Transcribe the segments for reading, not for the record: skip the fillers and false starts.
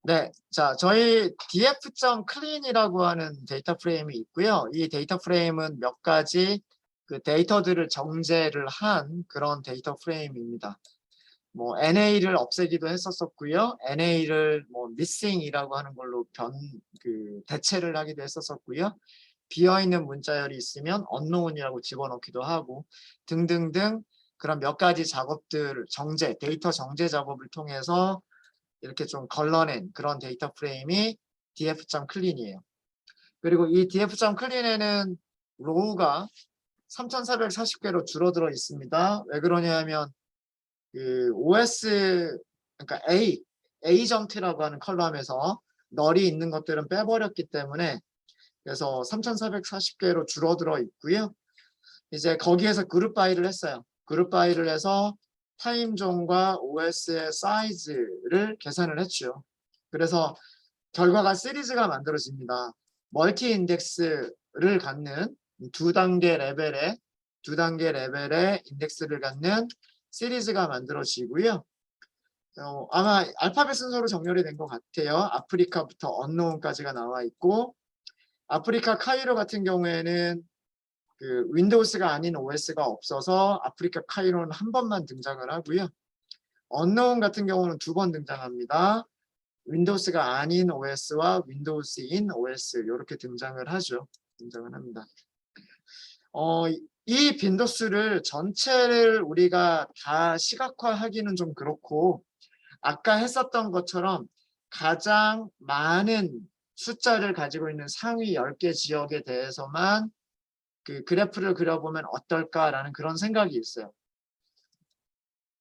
네, 자, 저희 df.clean이라고 하는 데이터 프레임이 있고요. 이 데이터 프레임은 몇 가지 그 데이터들을 정제를 한 그런 데이터 프레임입니다. 뭐 NA를 없애기도 했었었고요. NA를 뭐 missing이라고 하는 걸로 대체를 하기도 했었었고요. 비어있는 문자열이 있으면 unknown이라고 집어넣기도 하고 등등등 그런 몇 가지 작업들 데이터 정제 작업을 통해서 이렇게 좀 걸러낸 그런 데이터 프레임이 df.clean이에요. 그리고 이 df.clean에는 로우가 3,440개로 줄어들어 있습니다. 왜 그러냐면 그 OS 그러니까 agent라고 하는 컬럼에서 널이 있는 것들은 빼버렸기 때문에 그래서 3,440개로 줄어들어 있고요. 이제 거기에서 그룹 바이를 했어요. 그룹 바이를 해서 타임존과 OS의 사이즈를 계산을 했죠. 그래서 결과가 시리즈가 만들어집니다. 멀티 인덱스를 갖는 두 단계 레벨의 인덱스를 갖는 시리즈가 만들어지고요. 아마 알파벳 순서로 정렬이 된 것 같아요. 아프리카부터 언노운까지가 나와 있고 아프리카 카이로 같은 경우에는 그 윈도우스가 아닌 OS가 없어서 아프리카 카이로는 한 번만 등장을 하고요. 언노운 같은 경우는 두 번 등장합니다. 윈도우스가 아닌 OS와 윈도우스인 OS 이렇게 등장을 하죠. 등장을 합니다. 이 빈도수를 전체를 우리가 다 시각화하기는 좀 그렇고 아까 했었던 것처럼 가장 많은 숫자를 가지고 있는 상위 10개 지역에 대해서만 그 그래프를 그려보면 어떨까라는 그런 생각이 있어요.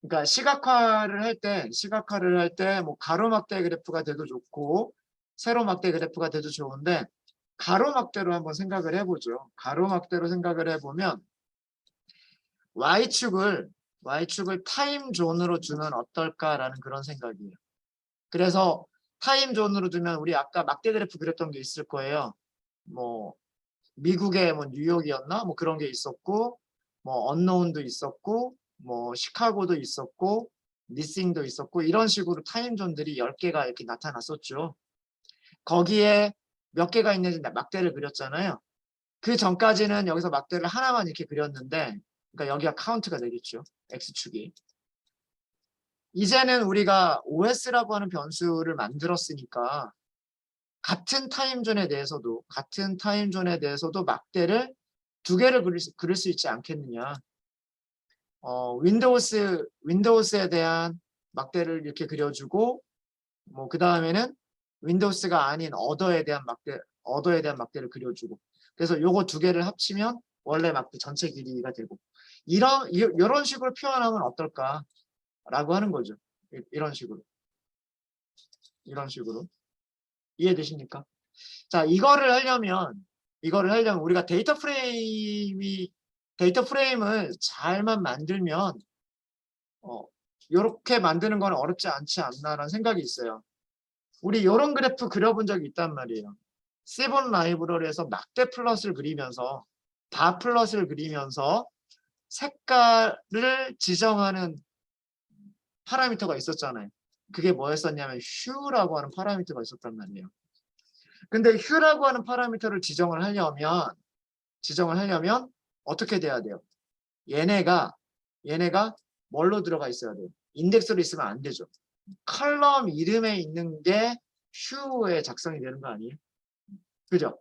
그러니까 시각화를 할 때 뭐 가로막대 그래프가 돼도 좋고 세로막대 그래프가 돼도 좋은데 가로막대로 한번 생각을 해보죠. 가로막대로 생각을 해보면 Y축을 타임존으로 주면 어떨까라는 그런 생각이에요. 그래서 타임존으로 두면 우리 아까 막대 그래프 그렸던 게 있을 거예요. 뭐 미국의 뭐 뉴욕이었나? 뭐 그런 게 있었고 뭐 언노운도 있었고 뭐 시카고도 있었고 미싱도 있었고 이런 식으로 타임존들이 10개가 이렇게 나타났었죠. 거기에 몇 개가 있는지 막대를 그렸잖아요. 그 전까지는 여기서 막대를 하나만 이렇게 그렸는데 그러니까 여기가 카운트가 되겠죠. X축이. 이제는 우리가 OS라고 하는 변수를 만들었으니까 같은 타임존에 대해서도 막대를 두 개를 그릴 수 있지 않겠느냐. 윈도우스에 대한 막대를 이렇게 그려주고 뭐 그 다음에는 윈도우스가 아닌 어더에 대한 막대를 그려주고 그래서 요거 두 개를 합치면 원래 막대 전체 길이가 되고 이런 식으로 표현하면 어떨까라고 하는 거죠. 이런 식으로 이해되십니까? 자, 이거를 하려면 우리가 데이터 프레임을 잘만 만들면 이렇게 만드는 건 어렵지 않지 않나라는 생각이 있어요. 우리 이런 그래프 그려본 적이 있단 말이에요. 세븐 라이브러리에서 막대 플롯을 그리면서 다 플롯을 그리면서 색깔을 지정하는 파라미터가 있었잖아요. 그게 뭐였었냐면 휴라고 하는 파라미터가 있었단 말이에요. 근데 휴라고 하는 파라미터를 지정을 하려면 어떻게 돼야 돼요? 얘네가 뭘로 들어가 있어야 돼요? 인덱스로 있으면 안 되죠. 컬럼 이름에 있는 게 휴에 작성이 되는 거 아니에요? 그죠?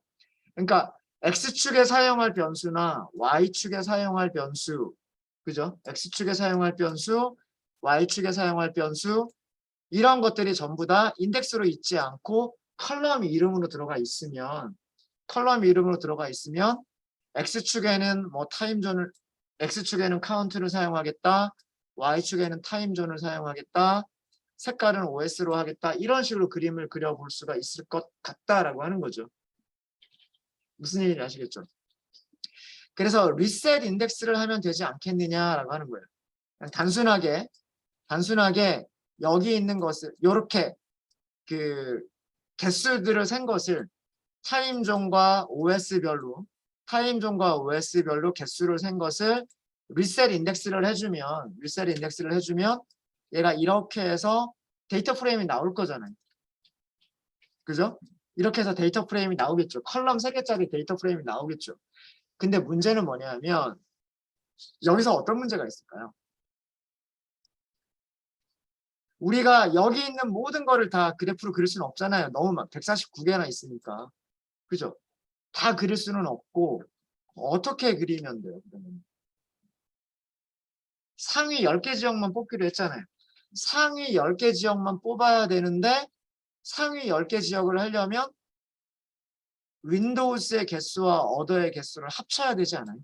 그러니까 X축에 사용할 변수나 Y축에 사용할 변수, 그죠? X축에 사용할 변수, Y축에 사용할 변수 이런 것들이 전부 다 인덱스로 있지 않고 컬럼 이름으로 들어가 있으면 X축에는 뭐 X축에는 카운트를 사용하겠다. Y축에는 타임존을 사용하겠다. 색깔은 OS로 하겠다. 이런 식으로 그림을 그려볼 수가 있을 것 같다라고 하는 거죠. 무슨 얘기인지 아시겠죠? 그래서 리셋 인덱스를 하면 되지 않겠느냐라고 하는 거예요. 단순하게 여기 있는 것을 이렇게 그 개수들을 센 것을 타임존과 OS별로 개수를 센 것을 리셋 인덱스를 해주면 얘가 이렇게 해서 데이터 프레임이 나올 거잖아요. 그죠? 이렇게 해서 데이터 프레임이 나오겠죠. 컬럼 3개짜리 데이터 프레임이 나오겠죠. 근데 문제는 뭐냐면 여기서 어떤 문제가 있을까요? 우리가 여기 있는 모든 거를 다 그래프로 그릴 수는 없잖아요. 너무 막 149개나 있으니까. 그죠? 다 그릴 수는 없고 어떻게 그리면 돼요? 그러면 상위 10개 지역만 뽑기로 했잖아요. 상위 10개 지역만 뽑아야 되는데 상위 10개 지역을 하려면 윈도우스의 개수와 어더의 개수를 합쳐야 되지 않아요?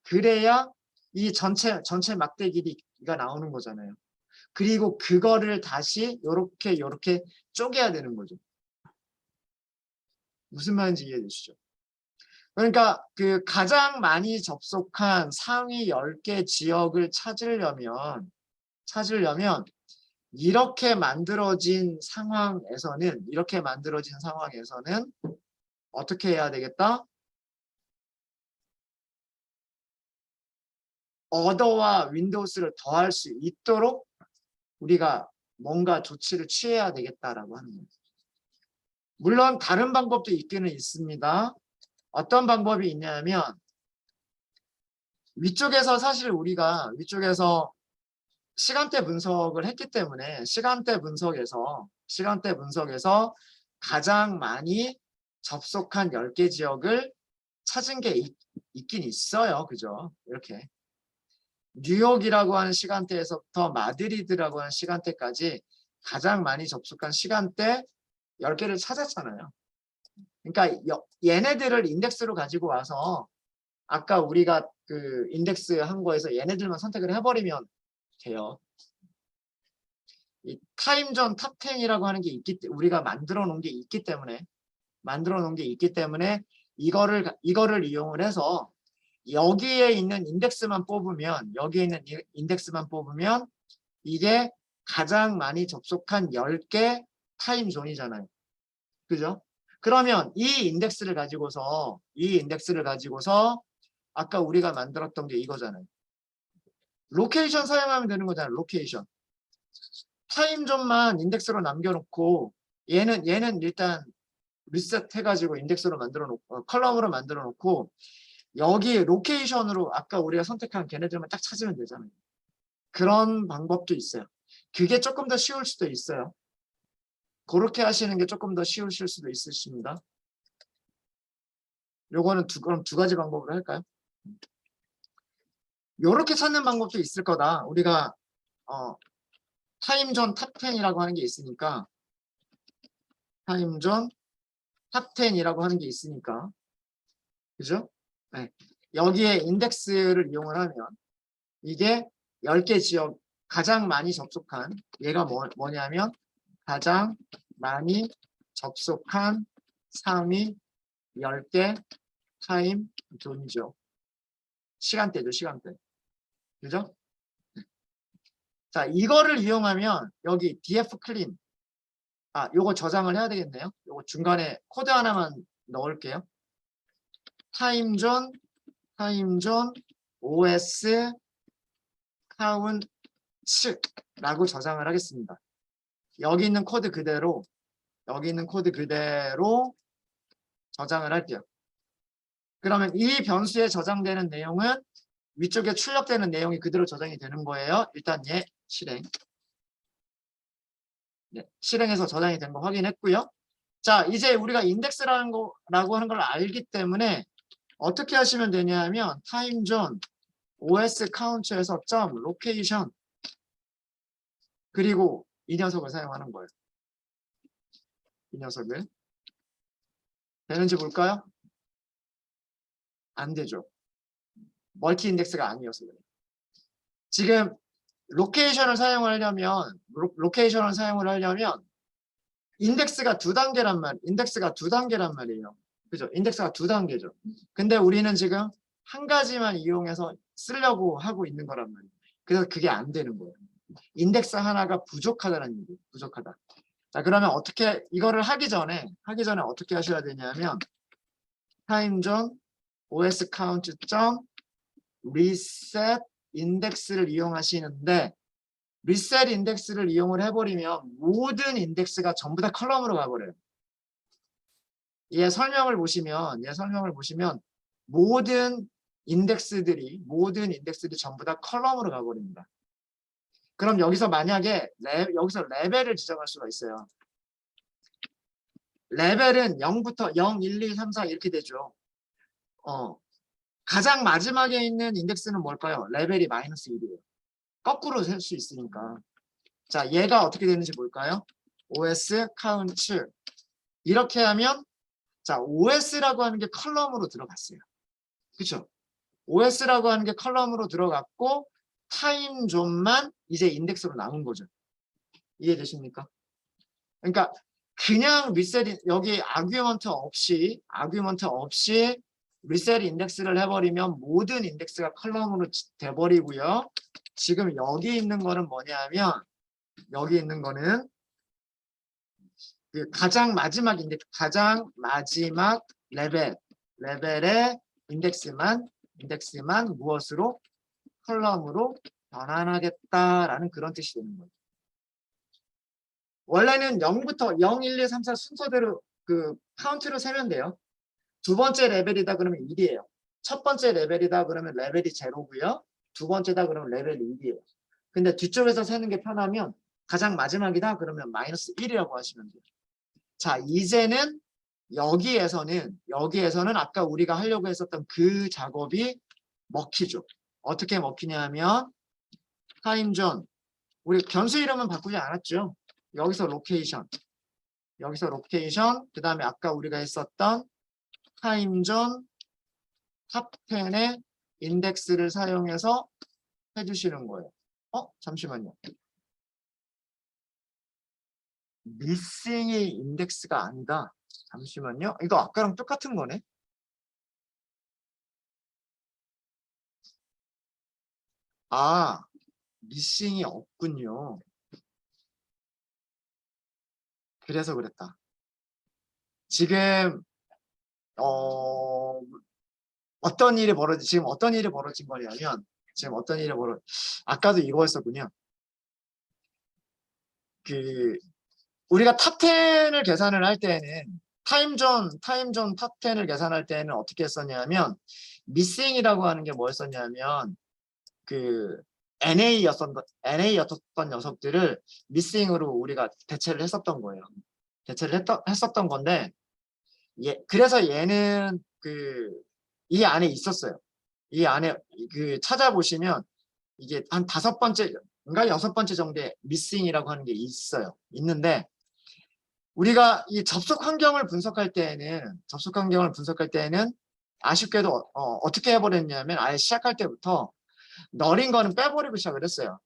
그래야 이 전체 막대 길이가 나오는 거잖아요. 그리고 그거를 다시 요렇게 쪼개야 되는 거죠. 무슨 말인지 이해되시죠? 그러니까 그 가장 많이 접속한 상위 10개 지역을 찾으려면 이렇게 만들어진 상황에서는 어떻게 해야 되겠다? 어더와 윈도우스를 더할 수 있도록 우리가 뭔가 조치를 취해야 되겠다라고 하는 거예요. 물론 다른 방법도 있기는 있습니다. 어떤 방법이 있냐면 위쪽에서 사실 우리가 위쪽에서 시간대 분석을 했기 때문에 시간대 분석에서 가장 많이 접속한 10개 지역을 찾은 게 있긴 있어요. 그죠? 이렇게 뉴욕이라고 하는 시간대에서부터 마드리드라고 하는 시간대까지 가장 많이 접속한 시간대 10개를 찾았잖아요. 그러니까 얘네들을 인덱스로 가지고 와서 아까 우리가 그 인덱스 한 거에서 얘네들만 선택을 해버리면 돼요. 이 타임존 탑10이라고 하는 게 우리가 만들어 놓은 게 있기 때문에 이거를 이용을 해서 여기에 있는 인덱스만 뽑으면 이게 가장 많이 접속한 10개 타임존이잖아요. 그죠? 그러면 이 인덱스를 가지고서 아까 우리가 만들었던 게 이거잖아요. 로케이션 사용하면 되는 거잖아요. 로케이션. 타임존만 인덱스로 남겨놓고 얘는 일단 리셋 해가지고 인덱스로 만들어놓고 컬럼으로 만들어놓고 여기 로케이션으로 아까 우리가 선택한 걔네들만 딱 찾으면 되잖아요. 그런 방법도 있어요. 그게 조금 더 쉬울 수도 있어요. 그렇게 하시는 게 조금 더 쉬우실 수도 있으십니다. 요거는 그럼 두 가지 방법으로 할까요? 요렇게 찾는 방법도 있을 거다. 우리가 타임존 탑10이라고 하는 게 있으니까 타임존 탑10이라고 하는 게 있으니까 그죠? 네. 여기에 인덱스를 이용을 하면 이게 10개 지역 가장 많이 접속한 얘가 뭐냐면 가장 많이 접속한 상위 10개 타임 존이죠. 시간대죠. 시간대. 그죠? 자, 이거를 이용하면 여기 df 클린 요거 저장을 해야 되겠네요. 요거 중간에 코드 하나만 넣을게요. 타임존 OS 카운트라고 저장을 하겠습니다. 여기 있는 코드 그대로 저장을 할게요. 그러면 이 변수에 저장되는 내용은 위쪽에 출력되는 내용이 그대로 저장이 되는 거예요. 일단 실행. 네, 실행해서 저장이 된 거 확인했고요. 자, 이제 우리가 인덱스라고 하는 걸 알기 때문에 어떻게 하시면 되냐면 타임존 OS 카운트에서 점 로케이션 그리고 이 녀석을 사용하는 거예요. 이 녀석을 되는지 볼까요? 안 되죠. 멀티 인덱스가 아니어서 그래요. 지금 로케이션을 사용을 하려면 인덱스가 두 단계란 말이에요. 그죠? 인덱스가 두 단계죠. 근데 우리는 지금 한 가지만 이용해서 쓰려고 하고 있는 거란 말이에요. 그래서 그게 안 되는 거예요. 인덱스 하나가 부족하다는 얘기예요. 부족하다. 자, 그러면 이거를 하기 전에 어떻게 하셔야 되냐면 타임존 OS count 점 reset 인덱스를 이용하시는데 리셋 인덱스를 이용을 해버리면 모든 인덱스가 전부 다 컬럼으로 가버려요. 얘 설명을 보시면 모든 인덱스들이 전부 다 컬럼으로 가버립니다. 그럼 여기서 만약에 여기서 레벨을 지정할 수가 있어요. 레벨은 0부터 0, 1, 2, 3, 4 이렇게 되죠. 가장 마지막에 있는 인덱스는 뭘까요? 레벨이 -1이에요. 거꾸로 셀 수 있으니까. 자, 얘가 어떻게 되는지 볼까요? OS count 이렇게 하면 자, OS라고 하는 게 컬럼으로 들어갔어요. 그렇죠? OS라고 하는 게 컬럼으로 들어갔고 타임존만 이제 인덱스로 남은 거죠. 이해되십니까? 그러니까 그냥 리셋 여기 아규먼트 없이 리셋 인덱스를 해버리면 모든 인덱스가 컬럼으로 돼버리고요. 지금 여기 있는 거는 뭐냐면 여기 있는 거는 그 가장 마지막 레벨의 인덱스만 무엇으로 컬럼으로 변환하겠다라는 그런 뜻이 되는 거예요. 원래는 0부터 0, 1, 2, 3, 4 순서대로 그 카운트를 세면 돼요. 두 번째 레벨이다 그러면 1이에요. 첫 번째 레벨이다 그러면 레벨이 0고요. 두 번째다 그러면 레벨이 1이에요. 근데 뒤쪽에서 세는 게 편하면 가장 마지막이다 그러면 -1이라고 하시면 돼요. 자, 이제는 여기에서는 아까 우리가 하려고 했었던 그 작업이 먹히죠. 어떻게 먹히냐면 타임존 우리 변수 이름은 바꾸지 않았죠. 여기서 로케이션 그 다음에 아까 우리가 했었던 타임존 탑10의 인덱스를 사용해서 해주시는 거예요. 잠시만요. 미싱이 인덱스가 아니다. 잠시만요. 이거 아까랑 똑같은 거네. 미싱이 없군요. 그래서 그랬다. 지금 어떤 일이 벌어진 거냐면 아까도 이거였었군요. 그 우리가 탑10을 계산을 할 때는 타임존 탑10을 계산할 때는 어떻게 했었냐면 미싱이라고 하는 게 뭐였었냐면 그 NA였던 녀석들을 미싱으로 우리가 대체를 했었던 거예요. 했었던 건데 그래서 얘는 이 안에 있었어요. 이 안에 찾아보시면 이게 한 5번째인가 6번째 정도의 미싱이라고 하는 게 있는데 우리가 이 접속 환경을 분석할 때에는 아쉽게도 어떻게 해버렸냐면 아예 시작할 때부터 널인 거는 빼버리고 시작을 했어요.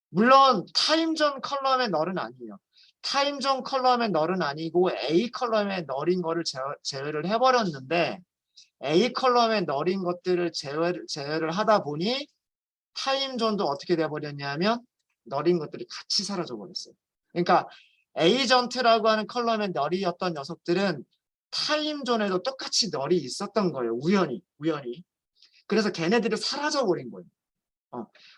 물론 타임존 컬럼의 널은 아니에요. 타임존 컬럼의 널은 아니고 A 컬럼의 널인 거를 제외를 해버렸는데 A 컬럼의 널인 것들을 제외를 하다 보니 타임존도 어떻게 돼버렸냐면 널인 것들이 같이 사라져 버렸어요. 그러니까 에이전트라고 하는 컬럼의 널이었던 녀석들은 타임존에도 똑같이 널이 있었던 거예요. 우연히. 그래서 걔네들이 사라져 버린 거예요.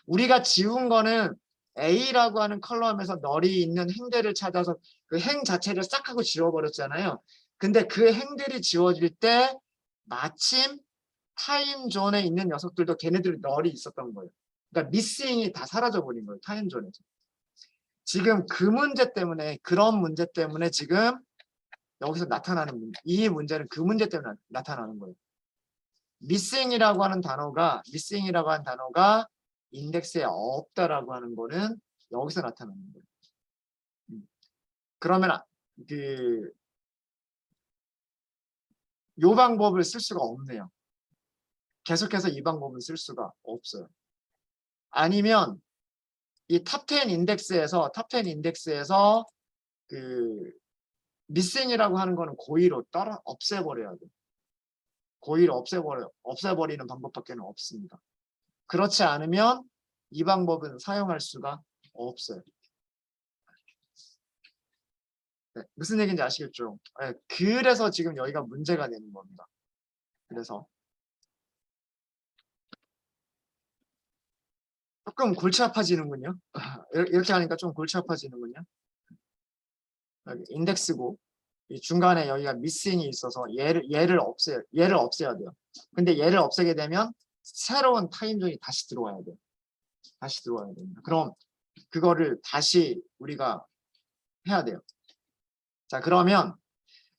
우리가 지운 거는 A라고 하는 컬럼에서 널이 있는 행들을 찾아서 그 행 자체를 싹 하고 지워버렸잖아요. 근데 그 행들이 지워질 때 마침 타임존에 있는 녀석들도 걔네들이 널이 있었던 거예요. 그러니까 미싱이 다 사라져 버린 거예요. 타임존에서. 지금 그런 문제 때문에 지금 여기서 나타나는 이 문제는 그 문제 때문에 나타나는 거예요. 미싱이라고 하는 단어가 인덱스에 없다라고 하는 거는 여기서 나타나는 거예요. 그러면 요 방법을 쓸 수가 없네요. 계속해서 이 방법을 쓸 수가 없어요. 아니면 이 탑10 인덱스에서 미싱이라고 하는 거는 고의로 없애버려야 돼요. 고의로 없애버리는 방법밖에 없습니다. 그렇지 않으면 이 방법은 사용할 수가 없어요. 네, 무슨 얘기인지 아시겠죠? 네, 그래서 지금 여기가 문제가 되는 겁니다. 그래서 조금 골치 아파지는군요. 이렇게 하니까 좀 골치 아파지는군요. 여기 인덱스고 이 중간에 여기가 미싱이 있어서 얘를 없애야 돼요. 근데 얘를 없애게 되면 새로운 타임존이 다시 들어와야 돼요. 다시 들어와야 됩니다. 그럼 그거를 다시 우리가 해야 돼요. 자, 그러면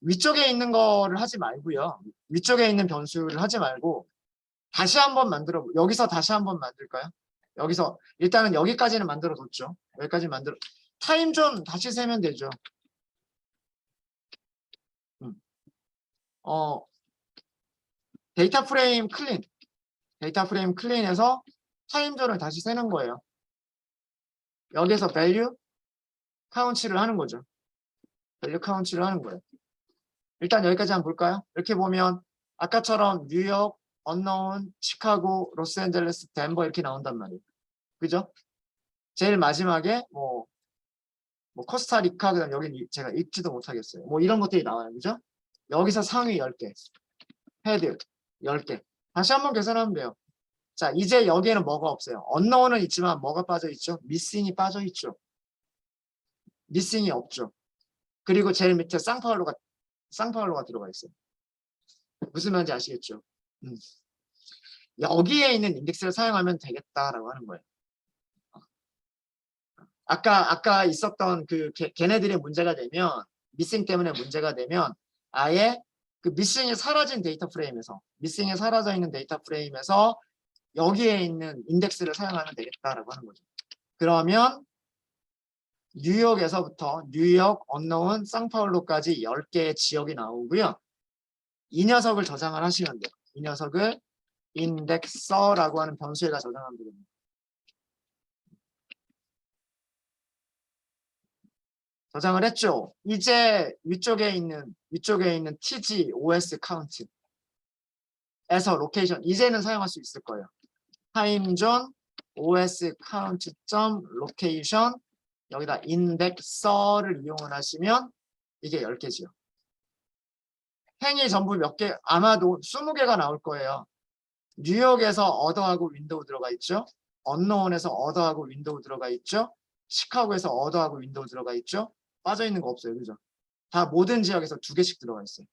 위쪽에 있는 거를 하지 말고요. 위쪽에 있는 변수를 하지 말고 다시 한번 여기서 다시 한번 만들까요? 여기서 일단은 여기까지는 만들어 뒀죠. 여기까지 타임존 다시 세면 되죠. 데이터 프레임 클린에서 타임존을 다시 세는 거예요. 여기서 value 카운치를 하는 거죠. value 카운치를 하는 거예요. 일단 여기까지 한번 볼까요? 이렇게 보면 아까처럼 뉴욕, 언노운, 시카고, 로스앤젤레스, 덴버 이렇게 나온단 말이에요. 그죠? 제일 마지막에 뭐 코스타리카, 그다음 여기 제가 읽지도 못하겠어요. 뭐 이런 것들이 나와요. 그죠? 여기서 상위 10개, 헤드 10개. 다시 한번 계산하면 돼요. 자, 이제 여기에는 뭐가 없어요. 언노운은 있지만 뭐가 빠져 있죠? 미싱이 빠져 있죠. 미싱이 없죠. 그리고 제일 밑에 쌍파울로가 들어가 있어요. 무슨 말인지 아시겠죠? 여기에 있는 인덱스를 사용하면 되겠다라고 하는 거예요. 아까 있었던 걔네들의 문제가 되면, 미싱 때문에 문제가 되면 아예 그 미싱이 사라져 있는 데이터 프레임에서 여기에 있는 인덱스를 사용하면 되겠다라고 하는 거죠. 그러면 뉴욕에서부터 뉴욕, 언노운, 상파울로까지 10개의 지역이 나오고요. 이 녀석을 저장을 하시면 돼요. 이 녀석을 인덱서라고 하는 변수에다 저장하면 됩니다. 저장을 했죠. 이제 위쪽에 있는 tg os count에서 로케이션 이제는 사용할 수 있을 거예요. 타임존 os count location 여기다 인덱서를 이용을 하시면 이게 10개지요. 행이 전부 몇 개, 아마도 20개가 나올 거예요. 뉴욕에서 어더하고 윈도우 들어가 있죠. 언노운에서 어더하고 윈도우 들어가 있죠. 시카고에서 어더하고 윈도우 들어가 있죠. 빠져있는 거 없어요. 그죠? 다 모든 지역에서 2개씩 들어가 있어요.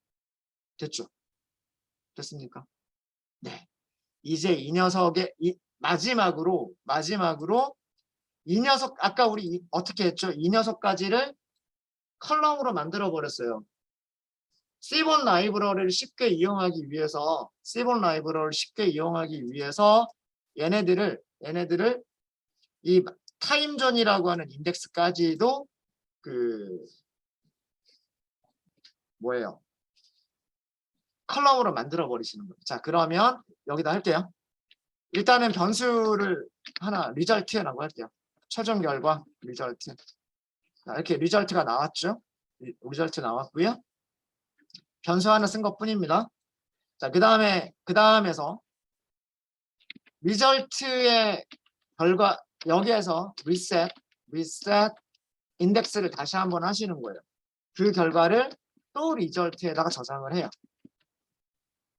됐죠? 됐습니까? 네. 이제 이 녀석의 마지막으로 이 녀석 아까 우리 어떻게 했죠? 이 녀석까지를 컬럼으로 만들어 버렸어요. C본 라이브러리를 쉽게 이용하기 위해서 얘네들을 이 타임존이라고 하는 인덱스까지도 컬럼으로 만들어 버리시는 거예요. 자, 그러면 여기다 할게요. 일단은 변수를 하나 리절트라고 할게요. 최종 결과 리절트. 자, 이렇게 리절트가 나왔죠. 리절트 나왔고요. 변수 하나 쓴 것뿐입니다. 자, 그다음에서 리절트의 결과 여기에서 리셋 인덱스를 다시 한번 하시는 거예요. 그 결과를 또 리절트에다가 저장을 해요.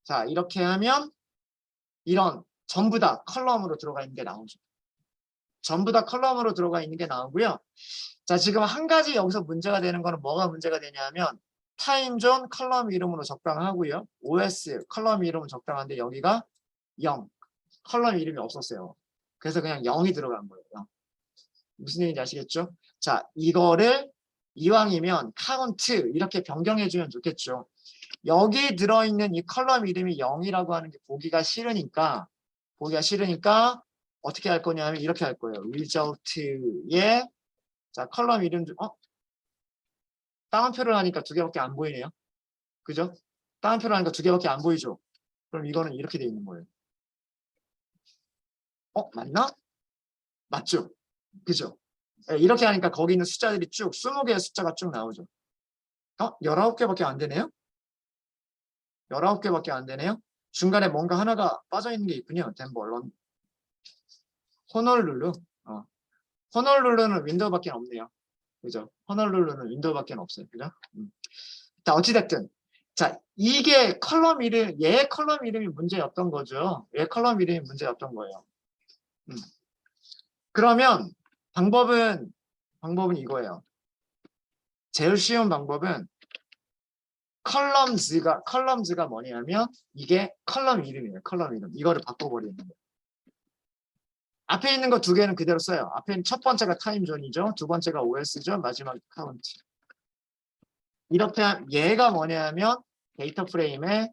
자, 이렇게 하면 이런 전부 다 컬럼으로 들어가 있는 게 나오죠. 전부 다 컬럼으로 들어가 있는 게 나오고요. 자, 지금 한 가지 여기서 문제가 되는 거는 뭐가 문제가 되냐면 타임존 컬럼 이름으로 적당하고요. OS 컬럼 이름은 적당한데 여기가 0. 컬럼 이름이 없었어요. 그래서 그냥 0이 들어간 거예요. 0. 무슨 얘기인지 아시겠죠? 자, 이거를 이왕이면 카운트 이렇게 변경해 주면 좋겠죠. 여기 들어있는 이 컬럼 이름이 0이라고 하는 게 보기가 싫으니까 어떻게 할 거냐면 이렇게 할 거예요. result에 자, 컬럼 이름 따옴표를 하니까 2개밖에 안 보이네요. 그죠? 따옴표를 하니까 2개밖에 안 보이죠? 그럼 이거는 이렇게 돼 있는 거예요. 맞나? 맞죠? 그죠? 네, 이렇게 하니까 거기 있는 숫자들이 쭉 20개의 숫자가 쭉 나오죠. 19개밖에 안 되네요? 19개밖에 안 되네요? 중간에 뭔가 하나가 빠져 있는 게 있군요. 덴버, 호놀룰루. 호놀룰루는 윈도우밖에 없네요. 그죠? 호놀룰루는 윈도우밖에 없어요. 그죠? 자, 어찌됐든. 자, 이게 얘 컬럼 이름이 문제였던 거죠. 얘 컬럼 이름이 문제였던 거예요. 그러면 방법은 이거예요. 제일 쉬운 방법은 컬럼즈가 뭐냐면 이게 컬럼 이름이에요. 컬럼 이름. 이거를 바꿔버리는 거예요. 앞에 있는 거 두 개는 그대로 써요. 앞에 있는 첫 번째가 타임존이죠. 두 번째가 OS죠. 마지막 카운트. 이렇게 얘가 뭐냐면 데이터 프레임의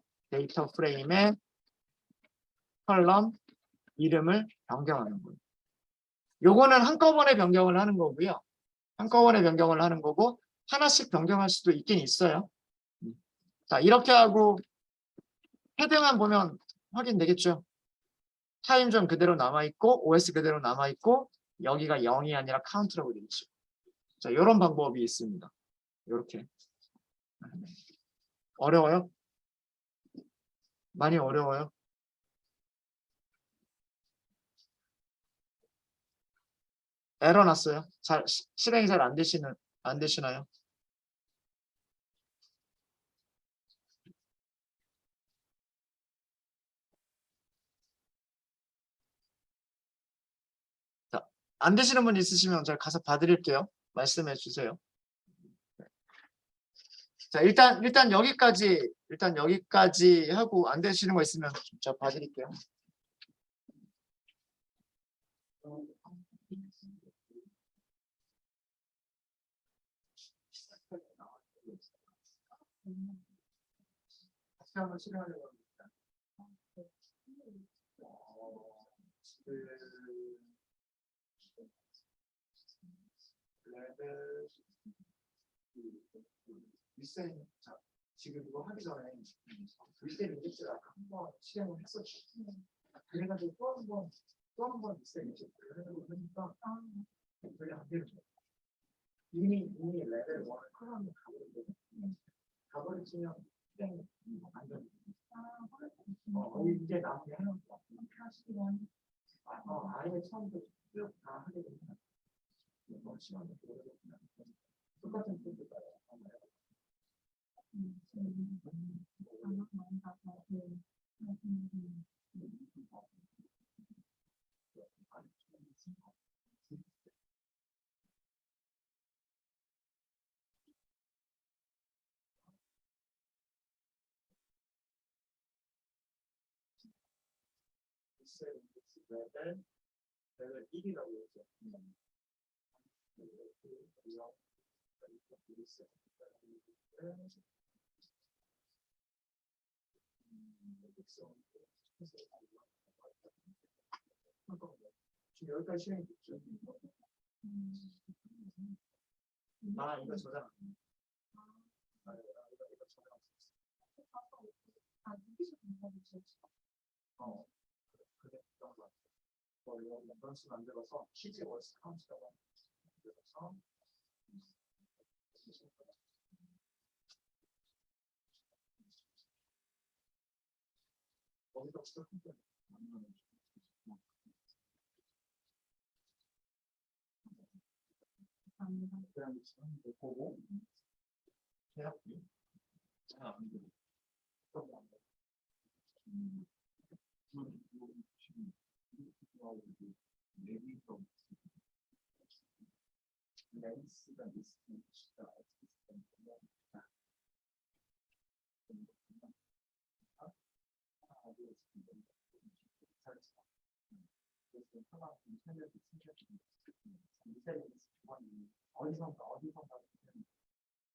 컬럼 이름을 변경하는 거예요. 요거는 한꺼번에 변경을 하는 거고요. 한꺼번에 변경을 하는 거고 하나씩 변경할 수도 있긴 있어요. 자, 이렇게 하고 헤드만 보면 확인되겠죠. 타임존 그대로 남아있고 OS 그대로 남아있고 여기가 0이 아니라 카운트라고 되어 있죠. 자, 이런 방법이 있습니다. 이렇게. 어려워요? 많이 어려워요? 에러 났어요? 실행이 잘 안 되시나요? 자, 안 되시는 분 있으시면 제가 가서 봐드릴게요. 말씀해 주세요. 자, 일단 여기까지 하고 안 되시는 거 있으면 제가 봐드릴게요. 다시 한번 실행하려고 합니다. 윗셈, 자, 지금 이거 하기 전에 윗셈 인덱스를 한번 실행을 했었죠. 그래가지고 또 한 번 윗셈 인덱스를 그러니까 그게 안 되는 거예요. 이미 레벨 1을 클럽에 가버리거든요. 가버리시면 실행이 안 되는 거예요. 이제 나머지 하는 거. 아예 처음부터 쭉 다 하게 되면 시간이 오래거든요. 똑같은 뜻일까요? 레벨 1이라고 했죠. 지금 여기까지 실행이 됐죠. 이거 저장. 이거 저장. 그랬던 것 같아요. 이런 식으로 만들어서 CG 월스 카운트라고 만들어서 거기서 시작했던 그다음에 지금 보고 계약비 잘안 되고 렌스가 있으면 어디선가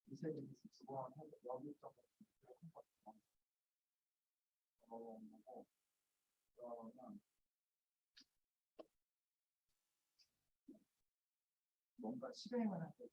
미세리스 두번 여기서 그러면 뭔가 실행을 할 때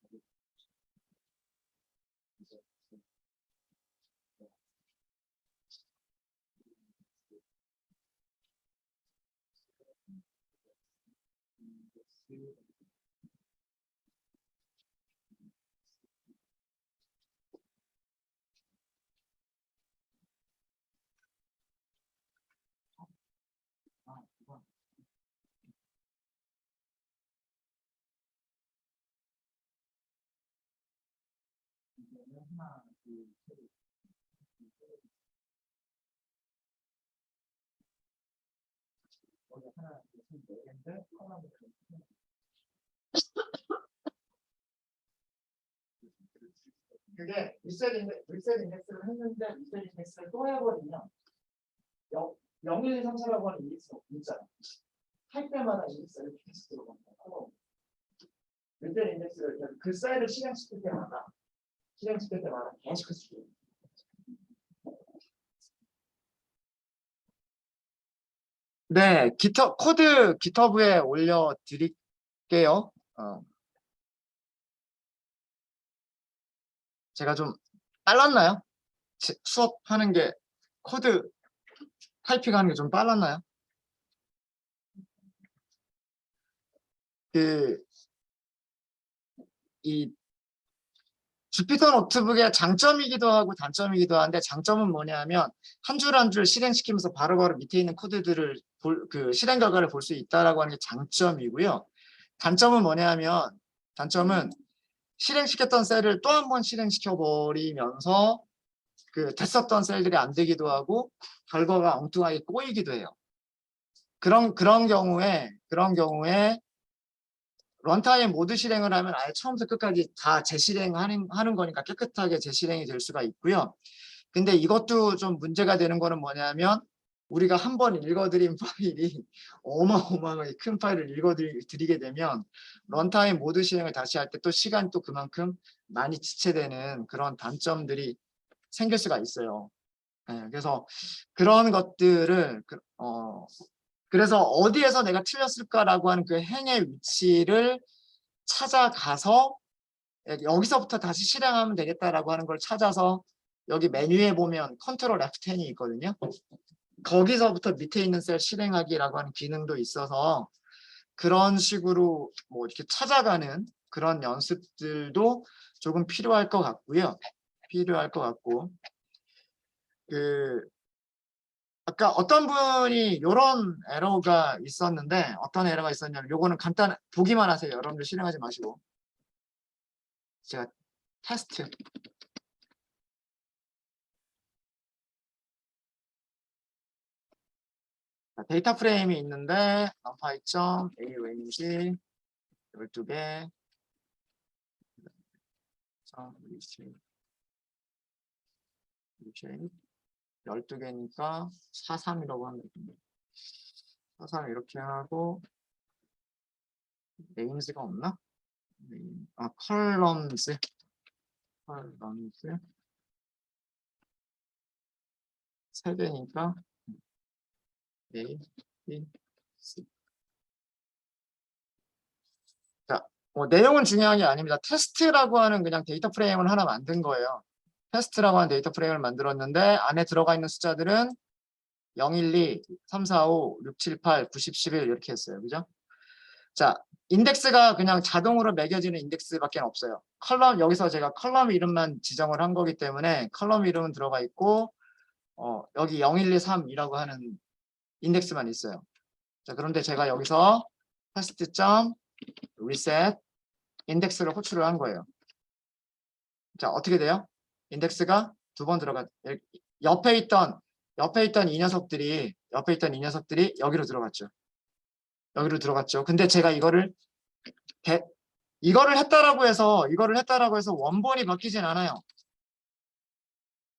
되게 하나, 둘, 셋. 여기 하나, 둘, 셋, 네 개인데 하나는 그게 리셋 인덱스를 했는데 리셋 인덱스를 또 해버리면 0, 1, 2, 3, 4라고 하는 인덱스가 있잖아. 할 때마다 인덱스가 이렇게 계속 들어갑니다. 리셋 인덱스를 그 셀을 실행시킬 때마다 계속 해줄게요. 네, 코드 깃허브에 올려드릴게요. 제가 좀 빨랐나요? 수업하는 게 코드 타이핑하는 게 좀 빨랐나요? 이 주피터 노트북의 장점이기도 하고 단점이기도 한데, 장점은 뭐냐면 한 줄 한 줄 실행시키면서 바로바로 밑에 있는 코드들을 실행 결과를 볼 수 있다라고 하는 게 장점이고요. 단점은 뭐냐면 실행시켰던 셀을 또 한 번 실행시켜 버리면서 됐었던 셀들이 안 되기도 하고 결과가 엉뚱하게 꼬이기도 해요. 그런 경우에 런타임 모드 실행을 하면 아예 처음부터 끝까지 다 재실행하는 거니까 깨끗하게 재실행이 될 수가 있고요. 근데 이것도 좀 문제가 되는 거는 뭐냐면, 우리가 한 번 읽어드린 파일이 어마어마하게 큰 파일을 읽어드리게 되면 런타임 모드 실행을 다시 할 때 또 시간이 또 그만큼 많이 지체되는 그런 단점들이 생길 수가 있어요. 네, 그래서 그런 것들을 그래서 어디에서 내가 틀렸을까라고 하는 그 행의 위치를 찾아가서 여기서부터 다시 실행하면 되겠다라고 하는 걸 찾아서, 여기 메뉴에 보면 컨트롤 F10이 있거든요. 거기서부터 밑에 있는 셀 실행하기라고 하는 기능도 있어서 그런 식으로 뭐 이렇게 찾아가는 그런 연습들도 조금 필요할 것 같고요. 아까 어떤 분이 이런 에러가 있었는데, 어떤 에러가 있었냐면, 요거는 간단 보기만 하세요. 여러분들 실행하지 마시고. 제가 테스트 데이터 프레임이 있는데 numpy.a range 12개 12개니까 43이라고 하면 43 이렇게 하고, 네임즈가 없나? 컬럼즈 3개니까 A, B, C. 자, 내용은 중요한 게 아닙니다. 테스트라고 하는 그냥 데이터 프레임을 하나 만든 거예요. 테스트라고 하는 데이터 프레임을 만들었는데 안에 들어가 있는 숫자들은 0, 1, 2, 3, 4, 5, 6, 7, 8, 9, 10, 11 이렇게 했어요. 그죠? 자, 인덱스가 그냥 자동으로 매겨지는 인덱스밖에 없어요. 여기서 제가 컬럼 이름만 지정을 한 거기 때문에 컬럼 이름은 들어가 있고, 여기 0, 1, 2, 3이라고 하는 인덱스만 있어요. 자, 그런데 제가 여기서 test.reset 인덱스를 호출을 한 거예요. 자, 어떻게 돼요? 인덱스가 두 번 옆에 있던 이 녀석들이 여기로 들어갔죠. 근데 제가 이거를 했다라고 해서 원본이 바뀌진 않아요.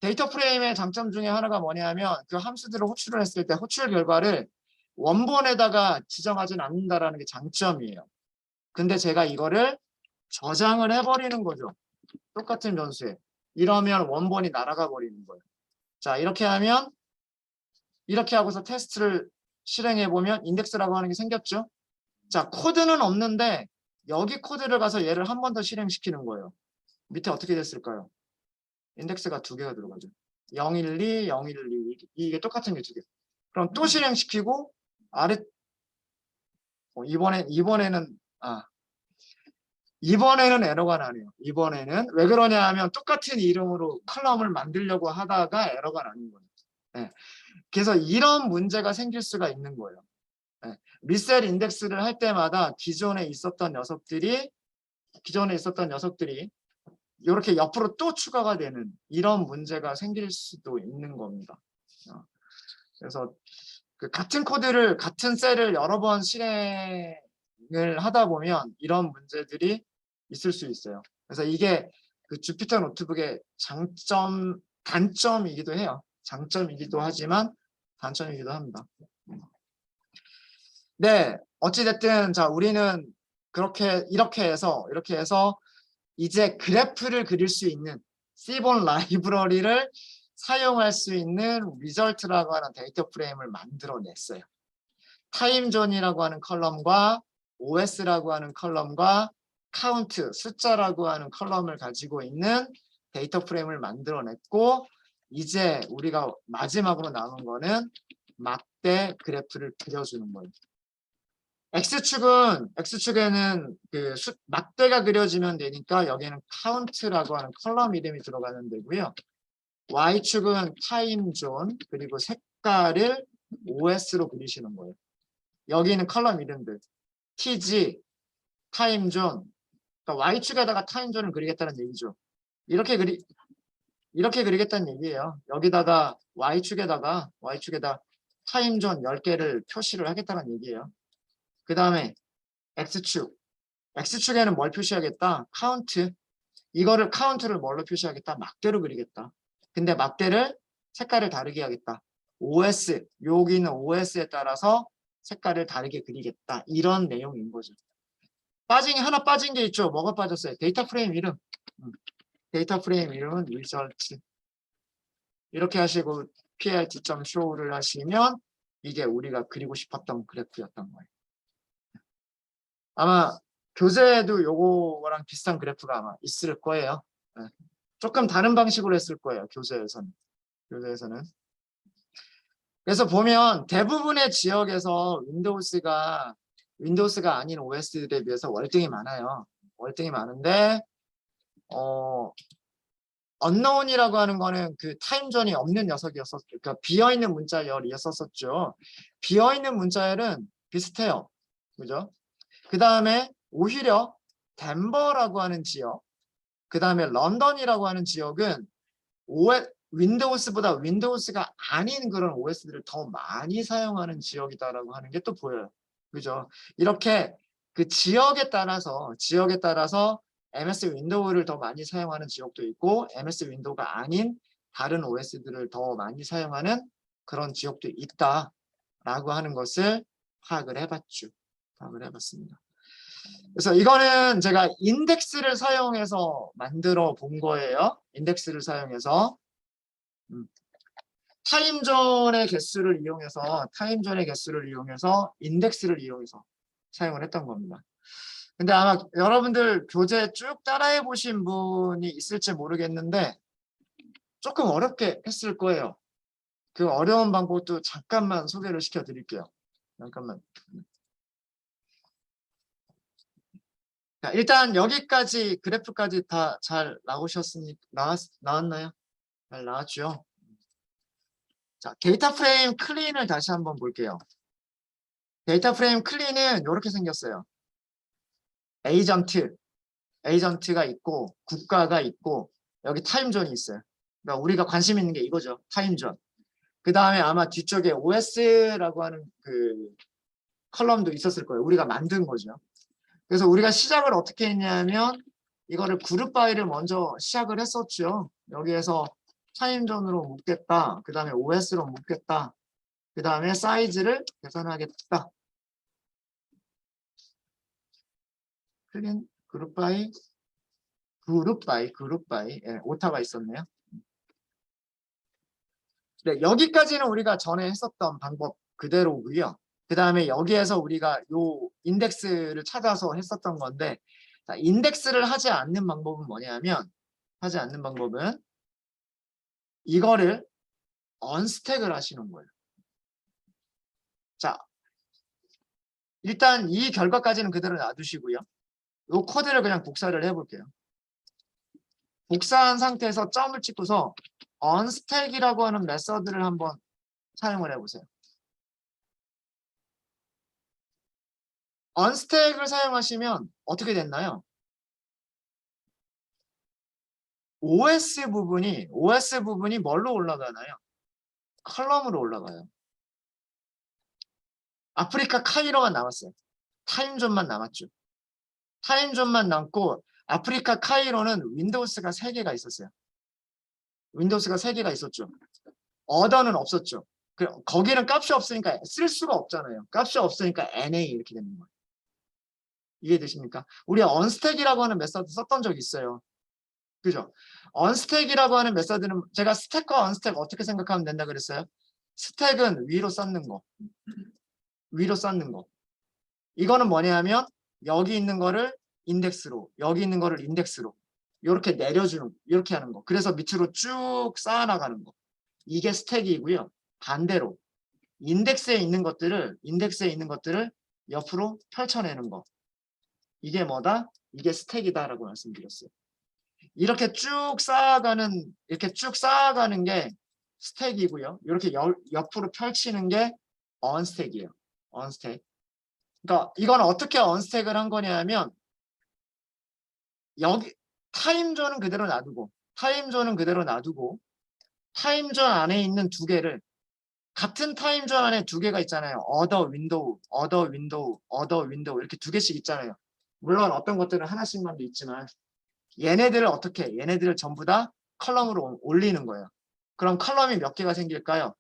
데이터 프레임의 장점 중에 하나가 뭐냐면, 그 함수들을 호출을 했을 때 호출 결과를 원본에다가 지정하진 않는다라는 게 장점이에요. 근데 제가 이거를 저장을 해버리는 거죠. 똑같은 변수에. 이러면 원본이 날아가 버리는 거예요. 자, 이렇게 하고서 테스트를 실행해 보면 인덱스라고 하는 게 생겼죠. 자, 코드는 없는데 여기 코드를 가서 얘를 한 번 더 실행시키는 거예요. 밑에 어떻게 됐을까요? 인덱스가 2개가 들어가죠. 0, 1, 2, 0, 1, 2 이게 똑같은 게 2개. 그럼 또 실행시키고 아래 이번에는 에러가 나네요. 이번에는 왜 그러냐 하면 똑같은 이름으로 컬럼을 만들려고 하다가 에러가 나는 거예요. 네. 그래서 이런 문제가 생길 수가 있는 거예요. 네. 리셋 인덱스를 할 때마다 기존에 있었던 녀석들이 이렇게 옆으로 또 추가가 되는 이런 문제가 생길 수도 있는 겁니다. 그래서 같은 셀을 여러 번 실행을 하다 보면 이런 문제들이 있을 수 있어요. 그래서 이게 그 주피터 노트북의 단점이기도 해요. 장점이기도 하지만 단점이기도 합니다. 네, 어찌됐든 자 우리는 이렇게 해서 이제 그래프를 그릴 수 있는 C본 라이브러리를 사용할 수 있는 리절트라고 하는 데이터 프레임을 만들어냈어요. 타임존이라고 하는 컬럼과 OS라고 하는 컬럼과 카운트, 숫자라고 하는 컬럼을 가지고 있는 데이터 프레임을 만들어냈고 이제 우리가 마지막으로 남은 거는 막대 그래프를 그려주는 거예요. X축에는 그 막대가 그려지면 되니까 여기에는 카운트라고 하는 컬럼 이름이 들어가는 데고요. Y축은 타임존 그리고 색깔을 OS로 그리시는 거예요. 여기는 컬럼 이름들 TG, 타임존, 그러니까 Y축에다가 타임존을 그리겠다는 얘기죠. 이렇게 그리겠다는 얘기예요. 여기다가 Y축에다 타임존 10개를 표시를 하겠다는 얘기예요. 그 다음에 X축에는 뭘 표시하겠다? 카운트. 이거를 카운트를 뭘로 표시하겠다? 막대로 그리겠다. 근데 막대를 색깔을 다르게 하겠다. OS, 여기는 OS에 따라서 색깔을 다르게 그리겠다. 이런 내용인 거죠. 하나 빠진 게 있죠. 뭐가 빠졌어요? 데이터 프레임 이름. 데이터 프레임 이름은 result. 이렇게 하시고 plt.show를 하시면 이게 우리가 그리고 싶었던 그래프였던 거예요. 아마 교재에도 요거랑 비슷한 그래프가 아마 있을 거예요. 조금 다른 방식으로 했을 거예요. 교재에서는. 그래서 보면 대부분의 지역에서 윈도우스가 아닌 OS들에 비해서 월등히 많아요. 월등히 많은데 unknown이라고 하는 거는 그 타임존이 없는 녀석이었었죠. 그러니까 비어있는 문자열이었었죠. 비어있는 문자열은 비슷해요. 그죠? 그 다음에 오히려 덴버라고 하는 지역, 그 다음에 런던이라고 하는 지역은 윈도우스보다 윈도우스가 아닌 그런 OS들을 더 많이 사용하는 지역이다라고 하는 게 또 보여요. 그죠? 이렇게 그 지역에 따라서 MS 윈도우를 더 많이 사용하는 지역도 있고 MS 윈도우가 아닌 다른 OS들을 더 많이 사용하는 그런 지역도 있다라고 하는 것을 파악을 해봤습니다. 그래서 이거는 제가 인덱스를 사용해서 만들어 본 거예요. 인덱스를 사용해서 타임존의 개수를 이용해서 인덱스를 이용해서 사용을 했던 겁니다. 근데 아마 여러분들 교재 쭉 따라해 보신 분이 있을지 모르겠는데 조금 어렵게 했을 거예요. 그 어려운 방법도 잠깐만 소개를 시켜 드릴게요. 잠깐만. 자, 일단 여기까지 그래프까지 다 잘 나왔나요? 잘 나왔죠? 자, 데이터 프레임 클린을 다시 한번 볼게요. 데이터 프레임 클린은 이렇게 생겼어요. 에이전트가 있고 국가가 있고 여기 타임존이 있어요. 그러니까 우리가 관심 있는 게 이거죠. 타임존. 그 다음에 아마 뒤쪽에 OS라고 하는 그 컬럼도 있었을 거예요. 우리가 만든 거죠. 그래서 우리가 시작을 어떻게 했냐면 이거를 그룹 바이를 먼저 시작을 했었죠. 여기에서 타임존으로 묶겠다. 그 다음에 OS로 묶겠다. 그 다음에 사이즈를 계산하겠다. 클린 그룹 바이. 예, 오타가 있었네요. 네, 여기까지는 우리가 전에 했었던 방법 그대로고요. 그 다음에 여기에서 우리가 요 인덱스를 찾아서 했었던 건데, 자, 인덱스를 하지 않는 방법은 뭐냐면, 이거를 언스택을 하시는 거예요. 자, 일단 이 결과까지는 그대로 놔두시고요. 요 코드를 그냥 복사를 해볼게요. 복사한 상태에서 점을 찍고서 언스택이라고 하는 메서드를 한번 사용을 해보세요. 언스택을 사용하시면 어떻게 됐나요? OS 부분이 뭘로 올라가나요? 컬럼으로 올라가요. 아프리카 카이로만 남았어요. 타임존만 남았죠. 타임존만 남고 아프리카 카이로는 윈도우스가 3개가 있었어요. 윈도우스가 3개가 있었죠. 어더는 없었죠. 거기는 값이 없으니까 쓸 수가 없잖아요. 값이 없으니까 NA 이렇게 되는 거예요. 이해되십니까? 우리 언스택이라고 하는 메서드 썼던 적이 있어요. 그죠? 언스택이라고 하는 메서드는 제가 스택과 언스택 어떻게 생각하면 된다 그랬어요? 스택은 위로 쌓는 거. 위로 쌓는 거. 이거는 뭐냐면 여기 있는 거를 인덱스로, 여기 있는 거를 인덱스로 이렇게 내려주는, 이렇게 하는 거. 그래서 밑으로 쭉 쌓아나가는 거. 이게 스택이고요. 반대로 인덱스에 있는 것들을 옆으로 펼쳐내는 거. 이게 뭐다? 이게 스택이다라고 말씀드렸어요. 이렇게 쭉 쌓아가는 게 스택이고요. 이렇게 옆으로 펼치는 게 언스택이에요. 언스택. 그러니까 이건 어떻게 언스택을 한 거냐면 여기 타임존은 그대로 놔두고 타임존 안에 있는 두 개를 같은 타임존 안에 두 개가 있잖아요. 어더 윈도우 이렇게 두 개씩 있잖아요. 물론 어떤 것들은 하나씩만도 있지만 얘네들을 전부 다 컬럼으로 올리는 거예요. 그럼 컬럼이 몇 개가 생길까요?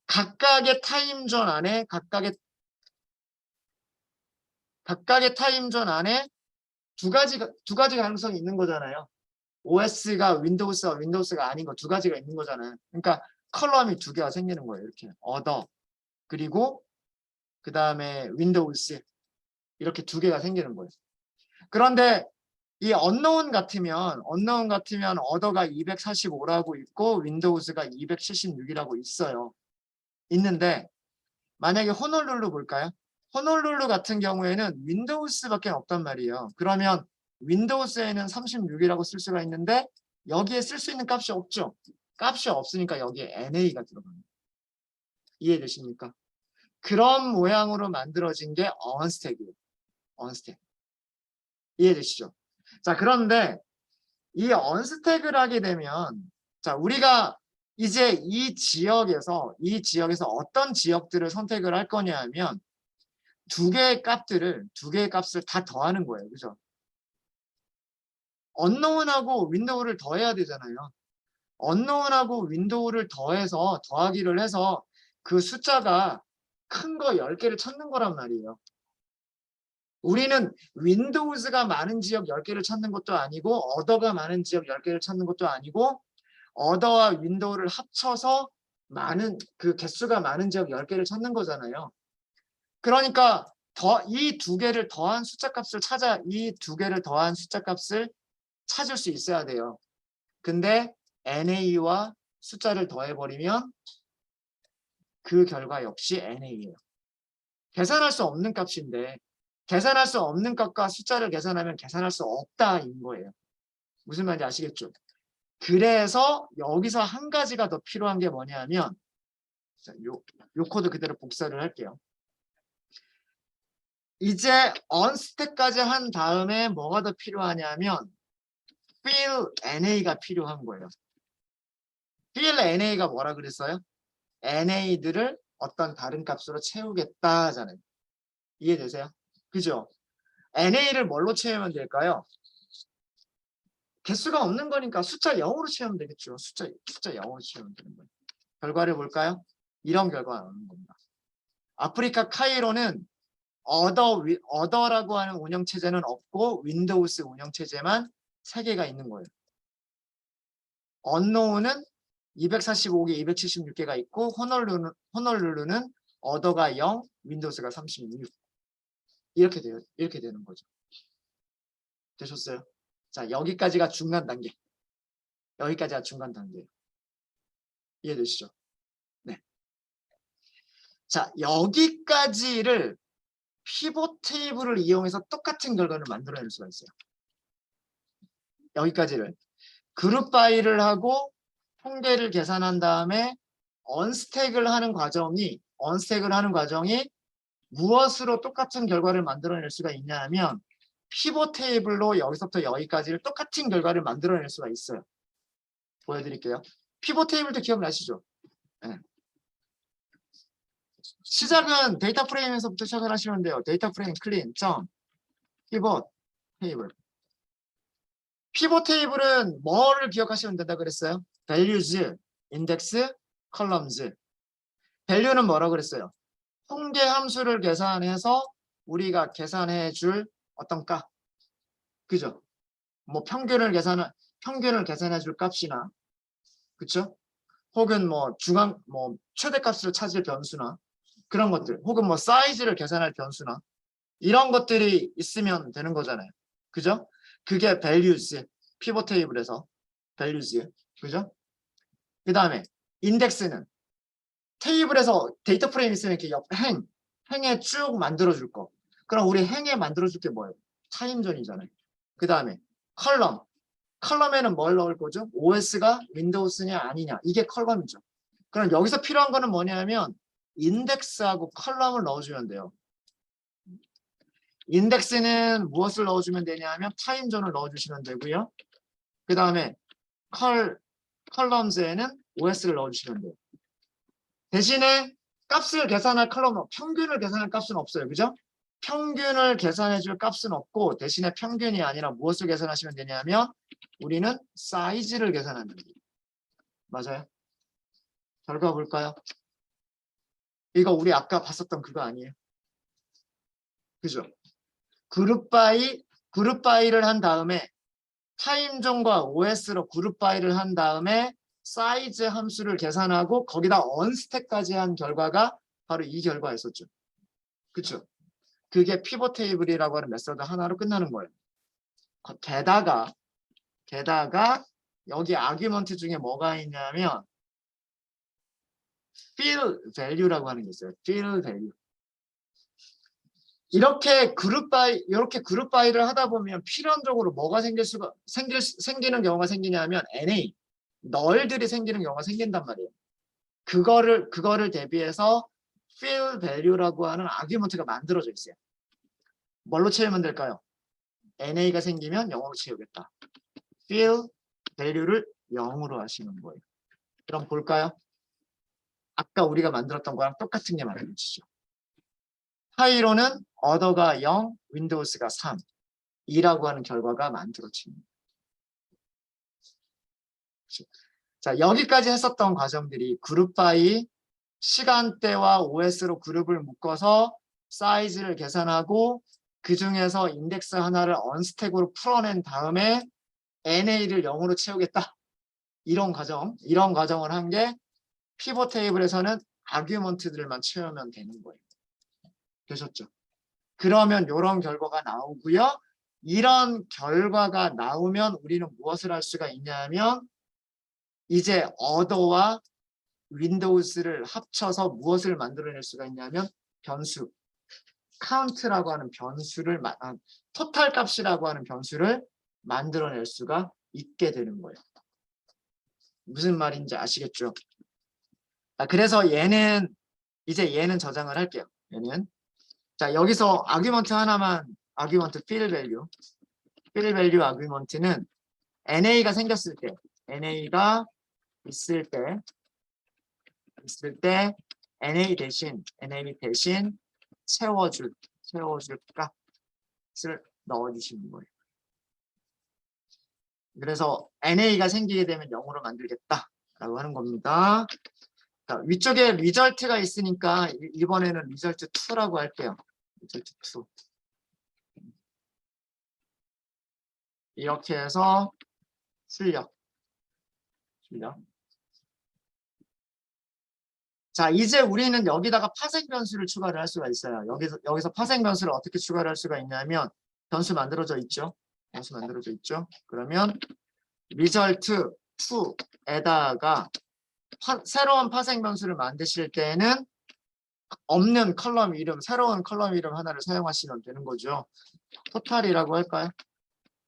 각각의 타임존 안에 두 가지 가능성이 있는 거잖아요. OS가 윈도우스가 아닌 거 두 가지가 있는 거잖아요. 그러니까 컬럼이 두 개가 생기는 거예요. 이렇게 other 그리고 그 다음에 윈도우스 이렇게 두 개가 생기는 거예요. 그런데 이 unknown 같으면 other가 245라고 있고 윈도우스가 276이라고 있어요. 있는데 만약에 호놀룰루 볼까요? 호놀룰루 같은 경우에는 윈도우스밖에 없단 말이에요. 그러면 윈도우스에는 36이라고 쓸 수가 있는데 여기에 쓸 수 있는 값이 없죠. 값이 없으니까 여기에 NA가 들어갑니다. 이해되십니까? 그런 모양으로 만들어진 게 언스택이에요. 언스택. 이해되시죠? 자, 그런데 이 언스택을 하게 되면 자, 우리가 이제 이 지역에서 어떤 지역들을 선택을 할 거냐 하면 두 개의 값을 다 더하는 거예요. 그죠? unknown하고 윈도우를 더해야 되잖아요. unknown하고 윈도우를 더하기를 해서 그 숫자가 큰 거 10개를 찾는 거란 말이에요. 우리는 윈도우즈가 많은 지역 10개를 찾는 것도 아니고 어더가 많은 지역 10개를 찾는 것도 아니고 어더와 윈도우를 합쳐서 그 개수가 많은 지역 10개를 찾는 거잖아요. 그러니까 이 두 개를 더한 숫자값을 찾을 수 있어야 돼요. 근데 NA와 숫자를 더해버리면 그 결과 역시 NA예요. 계산할 수 없는 값인데 계산할 수 없는 값과 숫자를 계산하면 계산할 수 없다인 거예요. 무슨 말인지 아시겠죠? 그래서 여기서 한 가지가 더 필요한 게 뭐냐면 요 코드 그대로 복사를 할게요. 이제 언스택까지 한 다음에 뭐가 더 필요하냐면 fill NA가 필요한 거예요. fill NA가 뭐라 그랬어요? NA들을 어떤 다른 값으로 채우겠다잖아요. 이해되세요? 그죠? NA를 뭘로 채우면 될까요? 개수가 없는 거니까 숫자 0으로 채우면 되겠죠. 숫자 0으로 채우면 되는 거예요. 결과를 볼까요? 이런 결과가 나오는 겁니다. 아프리카 카이로는 어더라고 하는 운영체제는 없고 윈도우스 운영체제만 3개가 있는 거예요. unknown은 245개, 276개가 있고 호놀룰루는 어더가 0, 윈도우스가 36. 이렇게 되는 거죠. 되셨어요? 자, 여기까지가 중간 단계. 여기까지가 중간 단계예요. 이해되시죠? 네. 자, 여기까지를 피봇 테이블을 이용해서 똑같은 결과를 만들어낼 수가 있어요. 여기까지를 그룹 바이를 하고 통계를 계산한 다음에 언스택을 하는 과정이 무엇으로 똑같은 결과를 만들어낼 수가 있냐 하면 피봇 테이블로 여기서부터 여기까지를 똑같은 결과를 만들어낼 수가 있어요. 보여드릴게요. 피봇 테이블도 기억나시죠? 네. 시작은 데이터 프레임에서부터 시작을 하시면 돼요. 데이터 프레임 클린 점 피봇 테이블 피벗 테이블은 뭐를 기억하시면 된다 그랬어요? values, index, columns. value는 뭐라고 그랬어요? 통계 함수를 계산해서 우리가 계산해 줄 어떤 값. 그죠? 뭐 평균을 계산해 줄 값이나, 그쵸? 혹은 뭐 뭐 최대값을 찾을 변수나 그런 것들, 혹은 뭐 사이즈를 계산할 변수나 이런 것들이 있으면 되는 거잖아요. 그죠? 그게 values, 피벗 테이블에서 values. 그죠? 그 다음에 index는 테이블에서 데이터 프레임 있으면 이렇게 행에 쭉 만들어줄 거. 그럼 우리 행에 만들어줄 게 뭐예요? 타임존이잖아요. 그 다음에 컬럼에는 뭘 넣을 거죠? OS가 윈도우스냐 아니냐. 이게 컬럼이죠. 그럼 여기서 필요한 거는 뭐냐면 인덱스하고 컬럼을 넣어주면 돼요. 인덱스는 무엇을 넣어주면 되냐면 타임존을 넣어주시면 되고요. 그 다음에 컬럼즈에는 OS를 넣어주시면 돼요. 대신에 값을 계산할 평균을 계산할 값은 없어요. 그죠? 평균을 계산해 줄 값은 없고 대신에 평균이 아니라 무엇을 계산하시면 되냐면 우리는 사이즈를 계산하면 돼요. 맞아요? 결과 볼까요? 이거 우리 아까 봤었던 그거 아니에요? 그죠? 그룹 바이를 한 다음에 타임존과 OS로 그룹 바이를 한 다음에 사이즈 함수를 계산하고 거기다 언스택까지 한 결과가 바로 이 결과였었죠. 그쵸? 그게 피벗 테이블이라고 하는 메서드 하나로 끝나는 거예요. 게다가 여기 아규먼트 중에 뭐가 있냐면 fill value라고 하는 게 있어요. fill value. 이렇게 그룹 바이를 하다 보면 필연적으로 뭐가 생기는 경우가 생기냐면 NA 널들이 생기는 경우가 생긴단 말이에요. 그거를 대비해서 fill value라고 하는 아규먼트가 만들어져 있어요. 뭘로 채우면 될까요? NA가 생기면 0으로 채우겠다. fill value를 0으로 하시는 거예요. 그럼 볼까요? 아까 우리가 만들었던 거랑 똑같은 게 만들어지죠. 파이로는 other가 0, windows가 3, 2라고 하는 결과가 만들어집니다. 자, 여기까지 했었던 과정들이 그룹 바이, 시간대와 OS로 그룹을 묶어서 사이즈를 계산하고 그 중에서 인덱스 하나를 언스택으로 풀어낸 다음에 NA를 0으로 채우겠다. 이런 과정을 한 게 피벗 테이블에서는 아규먼트들만 채우면 되는 거예요. 되셨죠? 그러면 이런 결과가 나오고요. 이런 결과가 나오면 우리는 무엇을 할 수가 있냐면 이제 other와 windows를 합쳐서 무엇을 만들어낼 수가 있냐면 변수, count라고 하는 변수를 토탈 값이라고 하는 변수를 만들어낼 수가 있게 되는 거예요. 무슨 말인지 아시겠죠? 그래서 얘는 저장을 할게요. 얘는 자 여기서 아규먼트 하나만 아규먼트 fill value 아규먼트는 NA가 생겼을 때 NA가 있을 때 NA 대신 채워줄 값을 넣어주시는 거예요. 그래서 NA가 생기게 되면 0으로 만들겠다라고 하는 겁니다. 자, 위쪽에 리절트가 있으니까 이번에는 리절트 2라고 할게요. 리절트 2. 이렇게 해서 출력. 자, 이제 우리는 여기다가 파생 변수를 추가를 할 수가 있어요. 여기서 파생 변수를 어떻게 추가를 할 수가 있냐면 변수 만들어져 있죠. 그러면 result 2에다가 새로운 파생 변수를 만드실 때는 없는 컬럼 이름, 새로운 컬럼 이름 하나를 사용하시면 되는 거죠. 토탈이라고 할까요?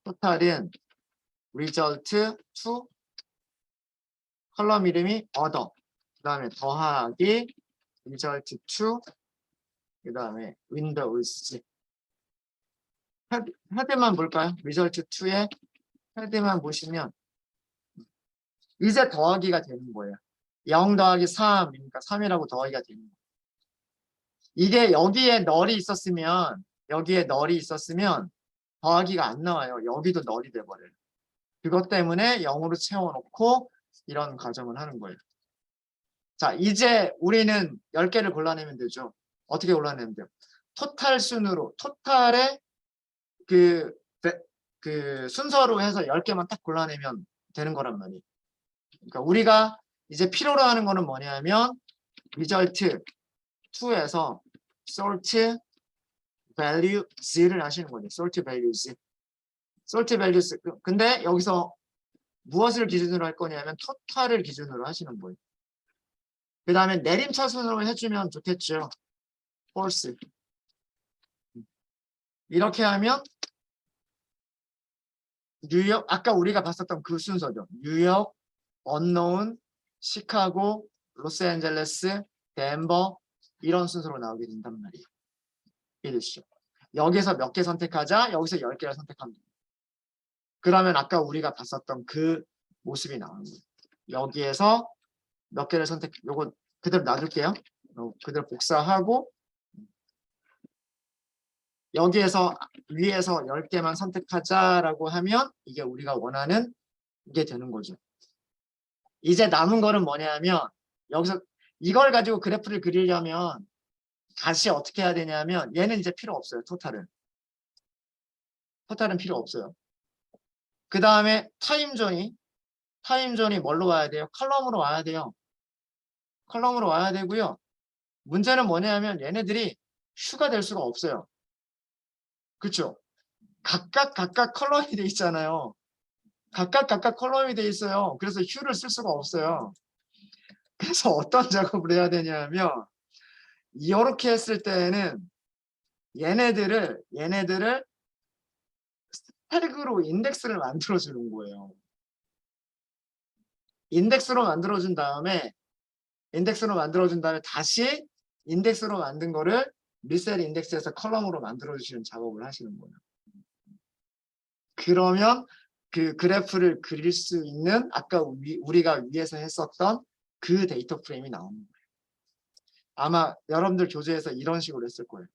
토탈은 result 2 컬럼 이름이 other 그 다음에 더하기 result 2 그 다음에 windows 헤드만 볼까요? result 2의 헤드만 보시면 이제 더하기가 되는 거예요. 0 더하기 3이니까 3이라고 더하기가 되는 거예요. 이게 여기에 널이 있었으면 더하기가 안 나와요. 여기도 널이 돼버려요. 그것 때문에 0으로 채워놓고 이런 과정을 하는 거예요. 자, 이제 우리는 10개를 골라내면 되죠. 어떻게 골라내면 돼요? 토탈 순으로, 토탈의 그, 그 순서로 해서 10개만 딱 골라내면 되는 거란 말이에요. 그러니까 우리가 이제 필요로 하는 거는 뭐냐면 result 2에서 sort values를 하시는 거죠. sort values. sort values. 근데 여기서 무엇을 기준으로 할 거냐면 토탈을 기준으로 하시는 거예요. 그 다음에 내림차순으로 해주면 좋겠죠. false. 이렇게 하면 뉴욕, 아까 우리가 봤었던 그 순서죠. 뉴욕, 언노운, 시카고, 로스앤젤레스, 덴버 이런 순서로 나오게 된단 말이에요. 이해되시죠? 여기서 몇 개 선택하자, 여기서 10개를 선택하면 돼요. 그러면 아까 우리가 봤었던 그 모습이 나오는 거예요. 여기에서 몇 개를 요거 그대로 놔둘게요. 그대로 복사하고 여기에서 위에서 10개만 선택하자라고 하면 이게 우리가 원하는 이게 되는 거죠. 이제 남은 거는 뭐냐면 여기서 이걸 가지고 그래프를 그리려면 다시 어떻게 해야 되냐면 얘는 이제 필요 없어요. 토탈은 필요 없어요. 그 다음에 타임존이 뭘로 와야 돼요? 컬럼으로 와야 돼요. 컬럼으로 와야 되고요. 문제는 뭐냐면 얘네들이 슈가 될 수가 없어요. 그렇죠? 각각 컬럼이 돼 있잖아요. 각각 컬럼이 돼 있어요. 그래서 휴를 쓸 수가 없어요. 그래서 어떤 작업을 해야 되냐면 이렇게 했을 때는 얘네들을 스택으로 인덱스를 만들어 주는 거예요. 인덱스로 만들어 준 다음에 다시 인덱스로 만든 거를 리셀 인덱스에서 컬럼으로 만들어 주시는 작업을 하시는 거예요. 그러면 그 그래프를 그릴 수 있는 아까 우리가 위에서 했었던 그 데이터 프레임이 나오는 거예요. 아마 여러분들 교재에서 이런 식으로 했을 거예요.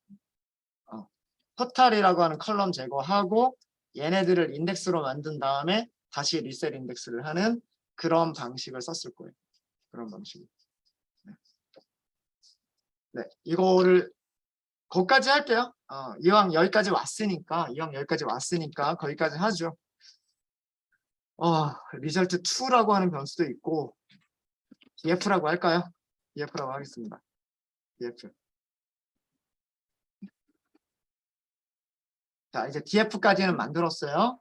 토탈이라고 하는 컬럼 제거하고 얘네들을 인덱스로 만든 다음에 다시 리셀 인덱스를 하는 그런 방식을 썼을 거예요. 그런 방식으로. 네, 이거를 거기까지 할게요. 이왕 여기까지 왔으니까 거기까지 하죠. 리절트 2라고 하는 변수도 있고 df라고 할까요? df라고 하겠습니다. df. 자, 이제 df까지는 만들었어요.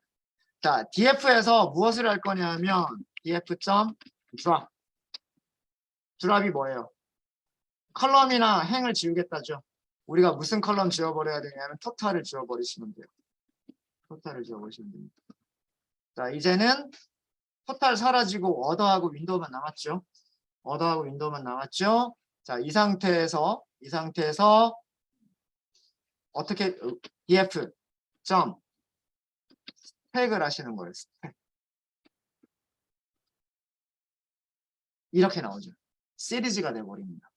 자, df에서 무엇을 할 거냐면 df.drop. 드랍이 뭐예요? 컬럼이나 행을 지우겠다죠. 우리가 무슨 컬럼 지워버려야 되냐면 토탈을 지워버리시면 돼요. 토탈을 지워버리시면 됩니다. 자, 이제는 토탈 사라지고 어더하고 윈도우만 남았죠. 어더하고 윈도우만 남았죠. 자, 이 상태에서 어떻게 df 점 스택을 하시는 거예요. 스택. 이렇게 나오죠. 시리즈가 돼버립니다.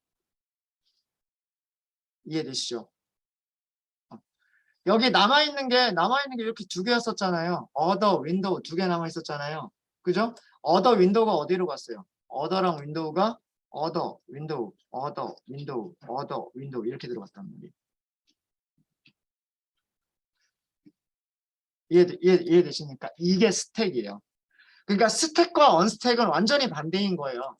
이해되시죠? 여기 남아있는 게 이렇게 두 개였었잖아요. 어더, 윈도우 두 개 남아있었잖아요. 그죠? 어더, 윈도우가 어디로 갔어요? 어더랑 윈도우가 어더, 윈도우, 어더, 윈도우, 어더, 윈도우 이렇게 들어갔단 말이에요. 이해되십니까? 이게 스택이에요. 그러니까 스택과 언스택은 완전히 반대인 거예요.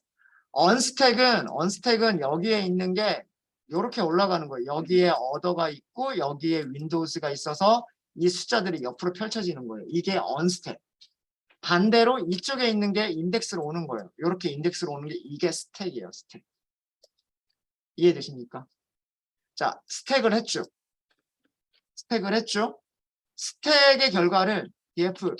언스택은 여기에 있는 게 이렇게 올라가는 거예요. 여기에 어더가 있고 여기에 윈도우즈가 있어서 이 숫자들이 옆으로 펼쳐지는 거예요. 이게 언스택. 반대로 이쪽에 있는 게 인덱스로 오는 거예요. 이렇게 인덱스로 오는 게 이게 스택이에요. 스택. 이해되십니까? 자, 스택을 했죠. 스택의 결과를 df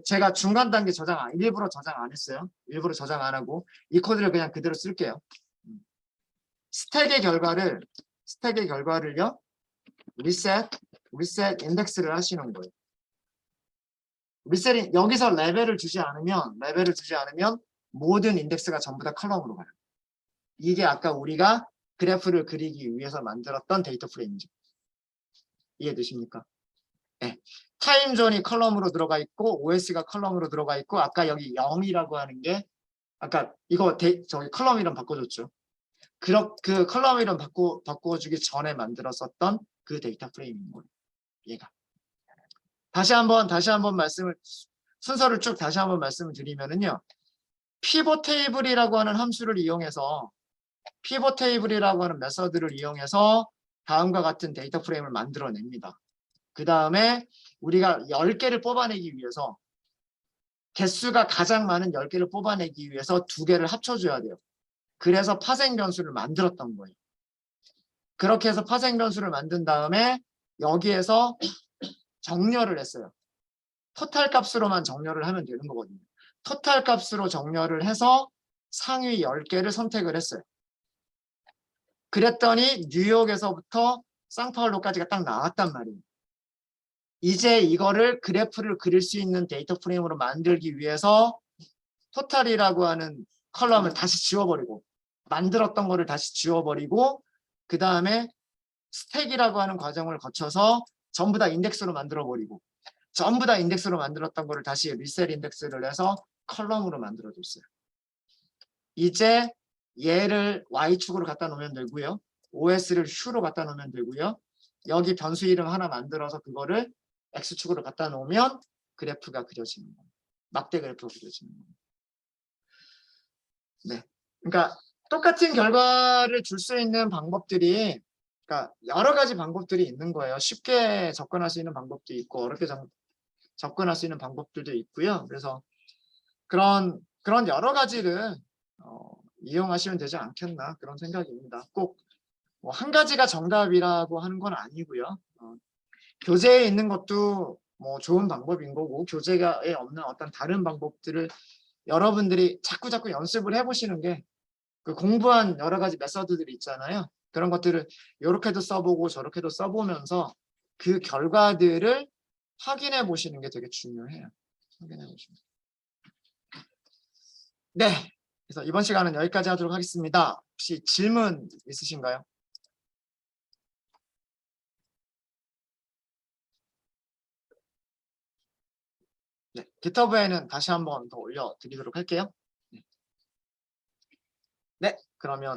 제가 중간 단계 일부러 저장 안 했어요. 일부러 저장 안 하고 이 코드를 그냥 그대로 쓸게요. 스택의 결과를요. 리셋 인덱스를 하시는 거예요. 리셋이 여기서 레벨을 주지 않으면 모든 인덱스가 전부 다 컬럼으로 가요. 이게 아까 우리가 그래프를 그리기 위해서 만들었던 데이터 프레임이죠. 이해되십니까? 네. 타임존이 컬럼으로 들어가 있고 OS가 컬럼으로 들어가 있고 아까 여기 0이라고 하는 게 아까 이거 저기 컬럼 이름 바꿔줬죠. 그 컬럼 이름 바꿔주기 전에 만들었었던 그 데이터 프레임인 거예요. 얘가. 다시 한번 순서를 쭉 다시 한번 말씀을 드리면은요. 피벗 테이블이라고 하는 함수를 이용해서 피벗 테이블이라고 하는 메서드를 이용해서 다음과 같은 데이터 프레임을 만들어냅니다. 그 다음에 우리가 10개를 뽑아내기 위해서 개수가 가장 많은 10개를 뽑아내기 위해서 2개를 합쳐줘야 돼요. 그래서 파생 변수를 만들었던 거예요. 그렇게 해서 파생 변수를 만든 다음에 여기에서 정렬을 했어요. 토탈 값으로만 정렬을 하면 되는 거거든요. 토탈 값으로 정렬을 해서 상위 10개를 선택을 했어요. 그랬더니 뉴욕에서부터 상파울로까지가 딱 나왔단 말이에요. 이제 이거를 그래프를 그릴 수 있는 데이터 프레임으로 만들기 위해서 토탈이라고 하는 컬럼을 다시 지워버리고 만들었던 거를 다시 지워버리고 그 다음에 스택이라고 하는 과정을 거쳐서 전부 다 인덱스로 만들어버리고 전부 다 인덱스로 만들었던 거를 다시 리셋 인덱스를 해서 컬럼으로 만들어줬어요. 이제 얘를 Y축으로 갖다 놓으면 되고요. OS를 U로 갖다 놓으면 되고요. 여기 변수 이름 하나 만들어서 그거를 X축으로 갖다 놓으면 그래프가 그려지는 거예요. 막대 그래프가 그려지는 거예요. 네. 그러니까 똑같은 결과를 줄 수 있는 방법들이 그러니까 여러 가지 방법들이 있는 거예요. 쉽게 접근할 수 있는 방법도 있고 어렵게 접근할 수 있는 방법들도 있고요. 그래서 그런 여러 가지를 이용하시면 되지 않겠나 그런 생각입니다. 꼭 뭐 한 가지가 정답이라고 하는 건 아니고요. 교재에 있는 것도 뭐 좋은 방법인 거고 교재에 없는 어떤 다른 방법들을 여러분들이 자꾸 연습을 해보시는 게 그 공부한 여러 가지 메서드들이 있잖아요. 그런 것들을 이렇게도 써보고 저렇게도 써보면서 그 결과들을 확인해 보시는 게 되게 중요해요. 확인해 보시면. 네. 그래서 이번 시간은 여기까지 하도록 하겠습니다. 혹시 질문 있으신가요? 네. GitHub에는 다시 한번 더 올려드리도록 할게요. 네. 그러면